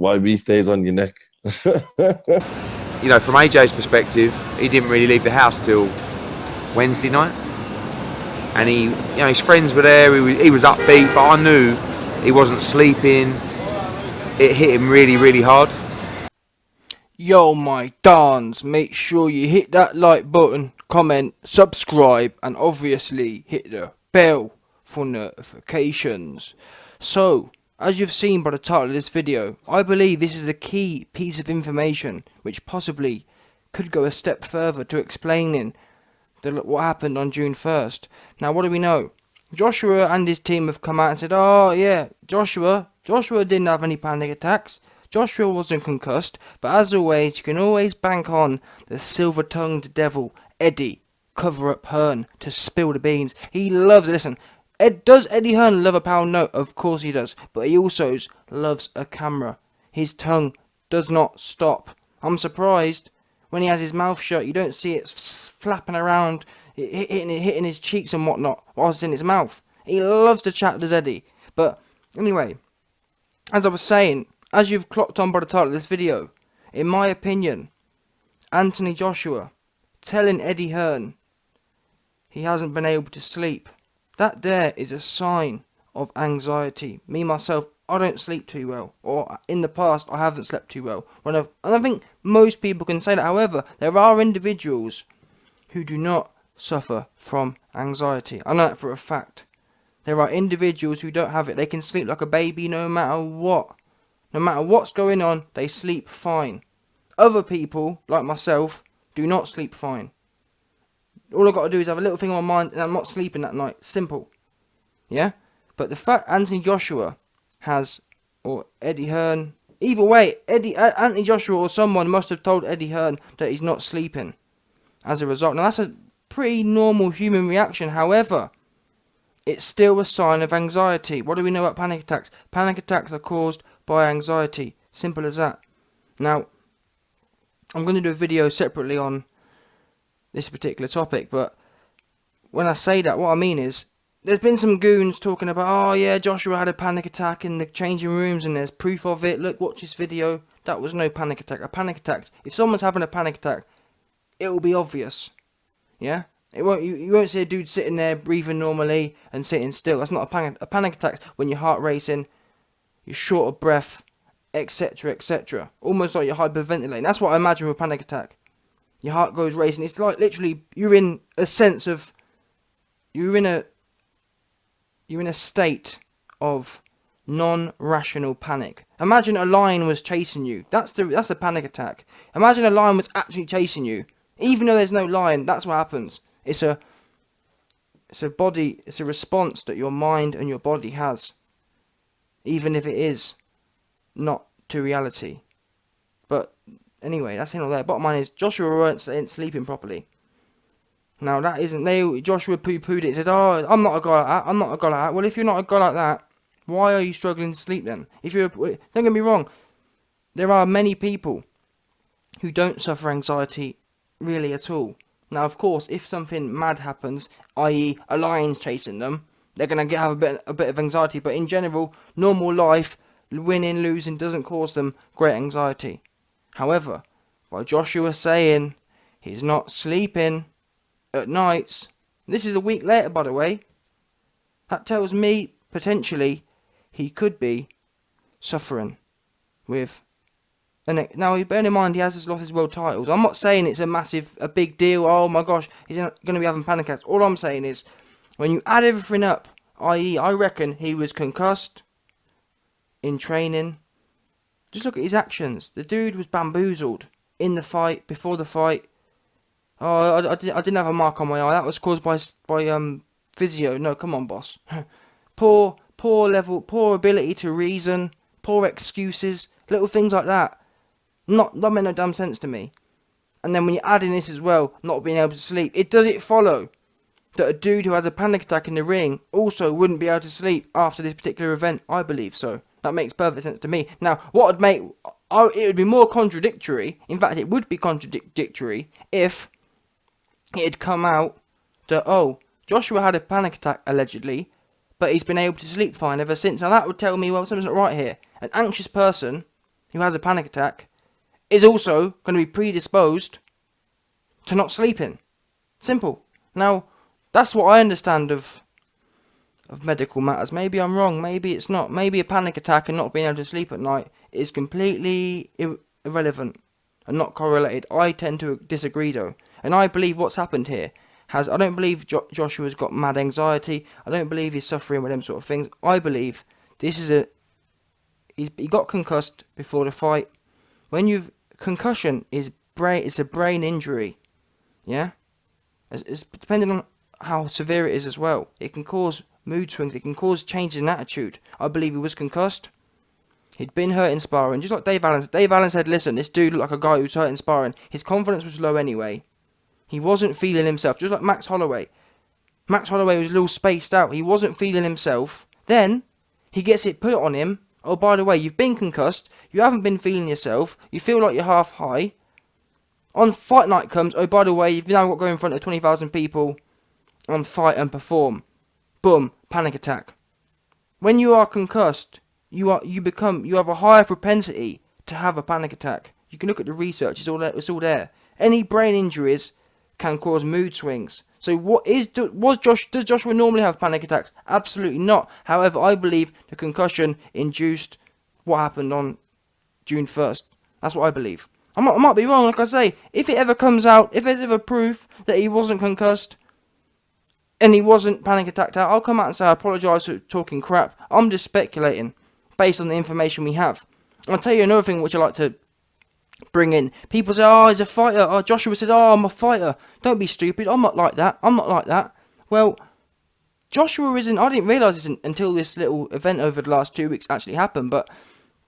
YB stays on your neck. You know, from AJ's perspective, he didn't really leave the house till Wednesday night, and his friends were there. He was upbeat, but I knew he wasn't sleeping. It hit him really, really hard. Yo, my dons, make sure you hit that like button, comment, subscribe, and obviously hit the bell for notifications. So, as you've seen by the title of this video, I believe this is the key piece of information which possibly could go a step further to explaining what happened on June 1st. Now, what do we know? Joshua and his team have come out and said, oh yeah, Joshua didn't have any panic attacks. Joshua wasn't concussed, but as always, you can always bank on the silver-tongued devil, Eddie, cover-up Hearn, to spill the beans. He loves it. Listen, does Eddie Hearn love a pound note? Of course he does, but he also loves a camera. His tongue does not stop. I'm surprised when he has his mouth shut, you don't see it flapping around, hitting his cheeks and whatnot whilst in his mouth. He loves to chat, does Eddie. But anyway, as I was saying, as you've clocked on by the title of this video, in my opinion, Anthony Joshua telling Eddie Hearn he hasn't been able to sleep, that there is a sign of anxiety. Me, myself, I don't sleep too well. Or in the past, I haven't slept too well. And I think most people can say that. However, there are individuals who do not suffer from anxiety. I know that for a fact. There are individuals who don't have it. They can sleep like a baby no matter what. No matter what's going on, they sleep fine. Other people, like myself, do not sleep fine. All I've got to do is have a little thing on my mind and I'm not sleeping that night. Simple. Yeah? But the fact Anthony Joshua has, or Eddie Hearn, either way, Anthony Joshua or someone must have told Eddie Hearn that he's not sleeping as a result. Now that's a pretty normal human reaction. However, it's still a sign of anxiety. What do we know about panic attacks? Panic attacks are caused by anxiety. Simple as that. Now, I'm going to do a video separately on this particular topic, but when I say that, what I mean is, there's been some goons talking about, oh yeah, Joshua had a panic attack in the changing rooms and there's proof of it. Look, watch this video. That was no panic attack. A panic attack, if someone's having a panic attack, it will be obvious. Yeah? You won't see a dude sitting there breathing normally and sitting still. That's not a panic. A panic attack when your heart racing, you're short of breath, etc., etc. Almost like you're hyperventilating. That's what I imagine with a panic attack. Your heart goes racing. It's like literally you're in a sense of you're in a state of non-rational panic. Imagine a lion was chasing you. That's a panic attack. Imagine a lion was actually chasing you. Even though there's no lion, that's what happens. It's a response that your mind and your body has, even if it is not to reality. But anyway, that's in all there. Bottom line is, Joshua weren't sleeping properly. Now that isn't, Joshua poo-pooed it and said, oh, I'm not a guy like that, I'm not a guy like that. Well, if you're not a guy like that, why are you struggling to sleep then? Don't get me wrong, there are many people who don't suffer anxiety really at all. Now, of course, if something mad happens, i.e. a lion's chasing them, they're going to have a bit of anxiety. But in general, normal life, winning, losing, doesn't cause them great anxiety. However, by Joshua saying he's not sleeping at nights, this is a week later, by the way, that tells me, potentially, he could be suffering with... Now, bear in mind, he has just lost his world titles. I'm not saying it's a big deal. Oh my gosh, he's going to be having panic attacks. All I'm saying is, when you add everything up, i.e., I reckon he was concussed in training. Just look at his actions. The dude was bamboozled in the fight, before the fight. Oh, I didn't have a mark on my eye. That was caused by physio. No, come on, boss. poor ability to reason, poor excuses, little things like that. That made no damn sense to me. And then when you add in this as well, not being able to sleep, does it follow that a dude who has a panic attack in the ring also wouldn't be able to sleep after this particular event? I believe so. That makes perfect sense to me. Now, it would be more contradictory, in fact it would be contradictory, if it had come out that, oh, Joshua had a panic attack allegedly, but he's been able to sleep fine ever since. Now that would tell me, well, something's not right here. An anxious person who has a panic attack is also going to be predisposed to not sleeping. Simple. Now, that's what I understand of medical matters. Maybe I'm wrong, maybe it's not. Maybe a panic attack and not being able to sleep at night is completely irrelevant and not correlated. I tend to disagree though. And I believe what's happened here I don't believe Joshua's got mad anxiety. I don't believe he's suffering with them sort of things. I believe this is he got concussed before the fight. Concussion it's a brain injury. Yeah? It's depending on how severe it is as well. It can cause mood swings. It can cause changes in attitude. I believe he was concussed. He'd been hurt in sparring. Just like Dave Allen. Dave Allen said, listen, this dude looked like a guy who was hurt in sparring. His confidence was low anyway. He wasn't feeling himself. Just like Max Holloway. Max Holloway was a little spaced out. He wasn't feeling himself. Then, he gets it put on him. Oh, by the way, you've been concussed. You haven't been feeling yourself. You feel like you're half high. On fight night comes. Oh, by the way, you've now got to go in front of 20,000 people and fight and perform. Boom. Panic attack. When you are concussed, you have a higher propensity to have a panic attack. You can look at the research. It's all there. Any brain injuries can cause mood swings. So does Joshua normally have panic attacks? Absolutely not. However, I believe the concussion induced what happened on June 1st. That's what I believe. I might be wrong, like I say. If it ever comes out, if there's ever proof that he wasn't concussed and he wasn't panic attacked out, I'll come out and say I apologise for talking crap. I'm just speculating based on the information we have. I'll tell you another thing which I like to bring in. People say, oh, he's a fighter. Oh, Joshua says, oh, I'm a fighter. Don't be stupid. I'm not like that. Well, Joshua isn't. I didn't realise this until this little event over the last 2 weeks actually happened. But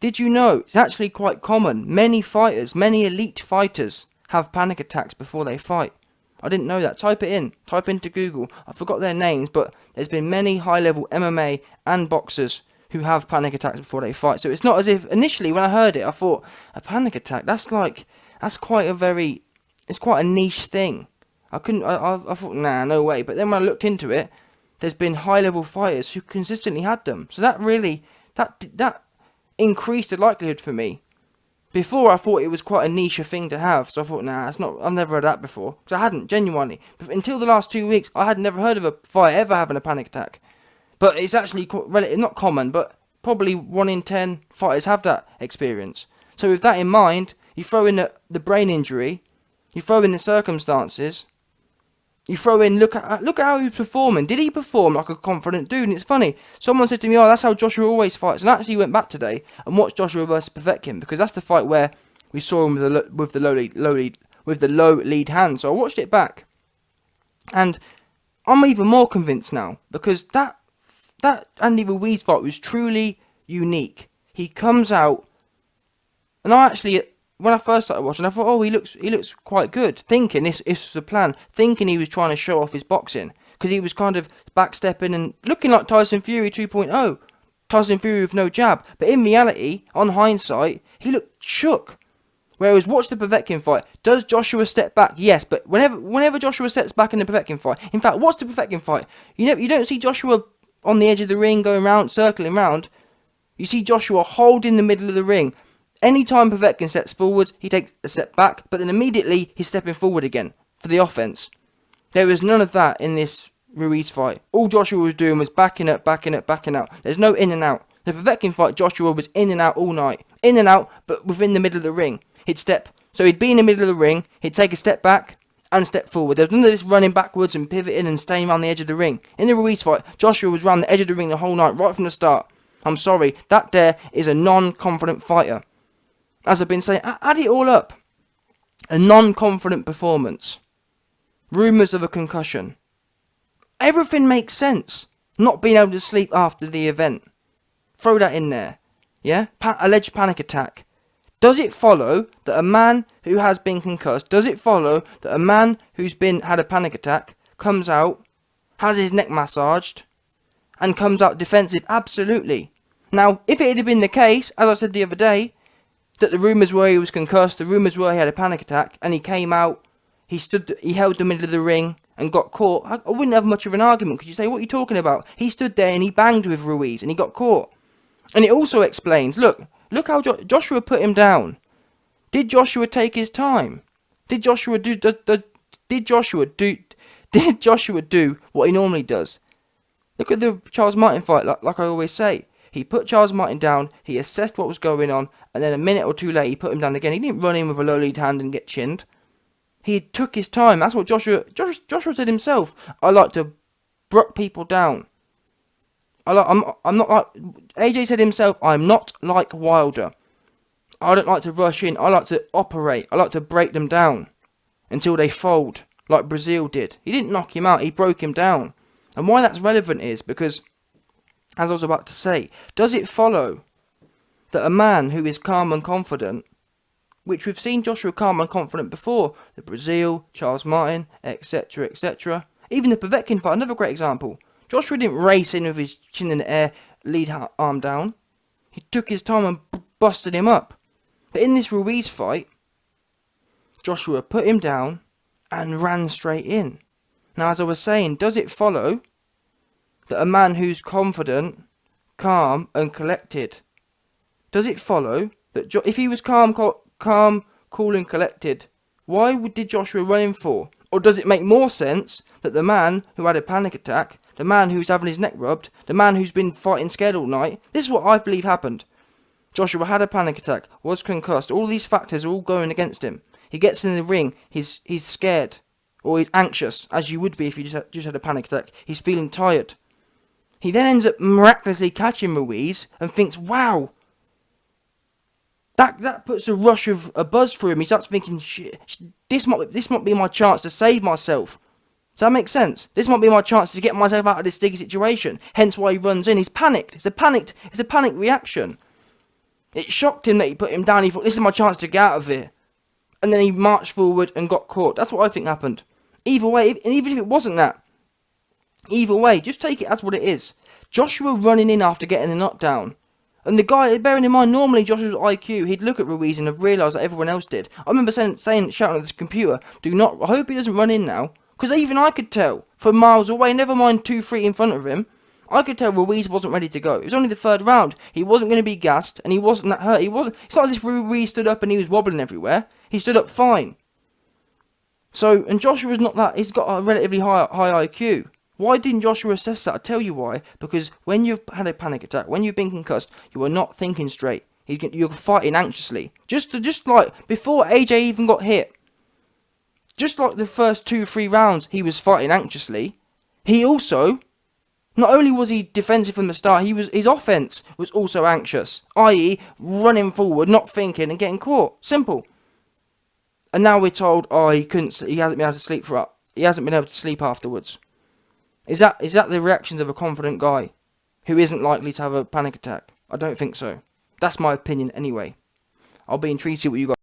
did you know it's actually quite common? Many elite fighters have panic attacks before they fight. I didn't know that. Type it in. Type into Google. I forgot their names, but there's been many high-level MMA and boxers who have panic attacks before they fight. So it's not as if initially when I heard it, I thought a panic attack. It's quite a niche thing. I thought, nah, no way. But then when I looked into it, there's been high-level fighters who consistently had them. So that increased the likelihood for me. Before I thought it was quite a niche thing to have. So I thought, nah, it's not. I've never heard that before. Because I hadn't, genuinely. But until the last 2 weeks, I had never heard of a fighter ever having a panic attack. But it's actually not common, but probably 1 in 10 fighters have that experience. So with that in mind, you throw in the brain injury, you throw in the circumstances, you throw in, look at how he was performing. Did he perform like a confident dude? And it's funny, someone said to me, oh, that's how Joshua always fights. And I actually went back today and watched Joshua versus Povetkin, because that's the fight where we saw him with the low lead hand. So I watched it back. And I'm even more convinced now, because that Andy Ruiz fight was truly unique. He comes out, and when I first started watching, I thought, oh, he looks quite good. Thinking this was the plan. Thinking he was trying to show off his boxing, because he was kind of backstepping and looking like Tyson Fury 2.0. Tyson Fury with no jab. But in reality, on hindsight, he looked shook. Whereas, watch the Povetkin fight. Does Joshua step back? Yes, but whenever Joshua steps back in the Povetkin fight, in fact, watch the Povetkin fight. You don't see Joshua on the edge of the ring, going round, circling round. You see Joshua holding the middle of the ring. Anytime Povetkin steps forwards, he takes a step back, but then immediately he's stepping forward again for the offense. There was none of that in this Ruiz fight. All Joshua was doing was backing up. There's no in and out. The Povetkin fight, Joshua was in and out all night. In and out, but within the middle of the ring. He'd be in the middle of the ring, he'd take a step back, and step forward. There was none of this running backwards and pivoting and staying around the edge of the ring. In the Ruiz fight, Joshua was around the edge of the ring the whole night, right from the start. I'm sorry, that there is a non-confident fighter. As I've been saying, add it all up. A non-confident performance. Rumours of a concussion. Everything makes sense. Not being able to sleep after the event. Throw that in there. Yeah? Alleged panic attack. Does it follow that a man who has been concussed, does it follow that a man who's had a panic attack comes out, has his neck massaged, and comes out defensive? Absolutely. Now, if it had been the case, as I said the other day, that the rumours were he was concussed, the rumours were he had a panic attack, and he came out, he held the middle of the ring and got caught, I wouldn't have much of an argument, because you say, what are you talking about? He stood there and he banged with Ruiz and he got caught. And it also explains, look, look how Joshua put him down. Did Joshua take his time? Did Joshua do Did Joshua do what he normally does? Look at the Charles Martin fight, like I always say. He put Charles Martin down, he assessed what was going on, and then a minute or two later he put him down again. He didn't run in with a low lead hand and get chinned. He took his time. That's what Joshua said himself. I like to brook people down. I'm not like AJ said himself. I'm not like Wilder. I don't like to rush in. I like to operate. I like to break them down until they fold, like Brazil did. He didn't knock him out. He broke him down. And why that's relevant is because, as I was about to say, does it follow that a man who is calm and confident, which we've seen Joshua calm and confident before, the Brazil, Charles Martin, etc., etc., even the Povetkin fight, another great example. Joshua didn't race in with his chin in the air, lead arm down. He took his time and busted him up. But in this Ruiz fight, Joshua put him down and ran straight in. Now, as I was saying, does it follow that a man who's confident, calm and collected, does it follow that if he was calm, cool and collected, why did Joshua run him for? Or does it make more sense that the man who had a panic attack, the man who's having his neck rubbed, the man who's been fighting scared all night, this is what I believe happened. Joshua had a panic attack, was concussed, all these factors are all going against him. He gets in the ring, he's scared, or he's anxious, as you would be if you just had a panic attack. He's feeling tired. He then ends up miraculously catching Ruiz and thinks, wow, that puts a rush of a buzz through him. He starts thinking, shit, this might be my chance to save myself. Does that make sense? This might be my chance to get myself out of this sticky situation. Hence why he runs in. He's panicked. It's a panic reaction. It shocked him that he put him down. He thought, this is my chance to get out of here. And then he marched forward and got caught. That's what I think happened. Either way, and even if it wasn't that, either way, just take it as what it is. Joshua running in after getting a knockdown. And the guy, bearing in mind, normally Joshua's IQ, he'd look at Ruiz and have realised that everyone else did. I remember shouting at this computer, I hope he doesn't run in now. Because even I could tell, from miles away, never mind 2-3 in front of him, I could tell Ruiz wasn't ready to go. It was only the third round. He wasn't going to be gassed, and he wasn't that hurt. It's not as if Ruiz stood up and he was wobbling everywhere. He stood up fine. So, and Joshua's not that, he's got a relatively high IQ. Why didn't Joshua assess that? I'll tell you why. Because when you've had a panic attack, when you've been concussed, you are not thinking straight. You're fighting anxiously. Just like before AJ even got hit. Just like the first 2-3 rounds, he was fighting anxiously. He also, not only was he defensive from the start, his offense was also anxious. I.e., running forward, not thinking, and getting caught. Simple. And now we're told, he hasn't been able to sleep afterwards. Is that the reactions of a confident guy who isn't likely to have a panic attack? I don't think so. That's my opinion anyway. I'll be intrigued to see what you guys